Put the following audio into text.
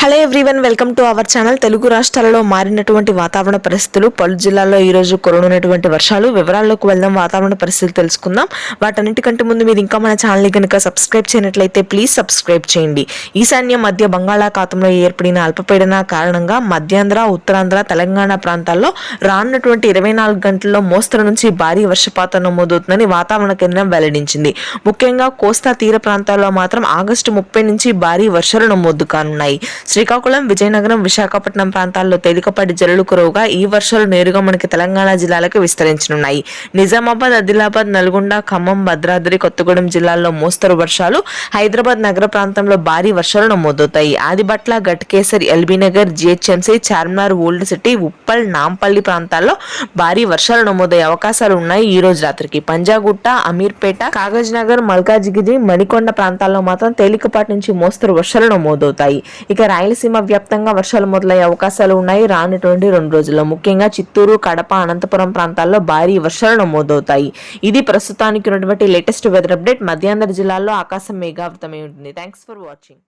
Hello everyone, welcome to our channel. Telugu రాష్ట్రాలలో మారినటువంటి వాతావరణ పరిస్థితులు, పలు జిల్లాల్లో ఈ రోజు కురవనున్నటువంటి వర్షాలు, వివరాల్లోకి వెళ్దాం. వాతావరణ పరిస్థితులు తెలుసుకుందాం. వాటన్నిటికంటే ముందు మీరు ఇంకా మన ఛానల్ ని కనుక సబ్స్క్రైబ్ చేయనట్లయితే ప్లీజ్ సబ్స్క్రైబ్ చేయండి. ఈశాన్య మధ్య బంగాళాఖాతంలో ఏర్పడిన అల్పపీడన కారణంగా మధ్యాంధ్ర, ఉత్తరాంధ్ర, తెలంగాణ ప్రాంతాల్లో రానున్నటువంటి 24 గంటల్లో మోస్తరు నుంచి భారీ వర్షపాతం నమోదవుతుందని వాతావరణ కేంద్రం వెల్లడించింది. ముఖ్యంగా కోస్తా తీర ప్రాంతాల్లో మాత్రం ఆగస్టు 30 నుంచి భారీ వర్షాలు నమోదు కానున్నాయి. శ్రీకాకుళం, విజయనగరం, విశాఖపట్నం ప్రాంతాల్లో తేలికపాటి జల్లులు కురవగా ఈ వర్షాలు నేరుగా మనకి తెలంగాణ జిల్లాలకు విస్తరించనున్నాయి. నిజామాబాద్, ఆదిలాబాద్, నల్గొండ, ఖమ్మం, భద్రాద్రి కొత్తగూడెం జిల్లాల్లో మోస్తరు వర్షాలు, హైదరాబాద్ నగర ప్రాంతంలో భారీ వర్షాలు నమోదవుతాయి. ఆదిబట్ల, ఘట్కేసర్, ఎల్బీనగర్, జిహెచ్ఎంసీ, చార్మినార్, ఓల్డ్ సిటీ, ఉప్పల్, నాంపల్లి ప్రాంతాల్లో భారీ వర్షాలు నమోదయ్యే అవకాశాలు ఉన్నాయి. ఈ రోజు రాత్రికి పంజాగుట్ట, అమీర్పేట, కాగజ్ నగర్, మల్కాజిగిరి, మణికొండ ప్రాంతాల్లో మాత్రం తేలికపాటి నుంచి మోస్తరు వర్షాలు నమోదవుతాయి. ఇక రాయలసీమ వ్యాప్తంగా వర్షాలు మొదలయ్యే అవకాశాలు ఉన్నాయి. రానున్నటువంటి 2 రోజుల్లో ముఖ్యంగా చిత్తూరు, కడప, అనంతపురం ప్రాంతాల్లో భారీ వర్షాలు నమోదవుతాయి. ఇది ప్రస్తుతానికి ఉన్నటువంటి లేటెస్ట్ వెదర్ అప్డేట్. మధ్యాంధ్ర జిల్లాల్లో ఆకాశం మేఘావృతమై ఉంటుంది. Thanks for watching.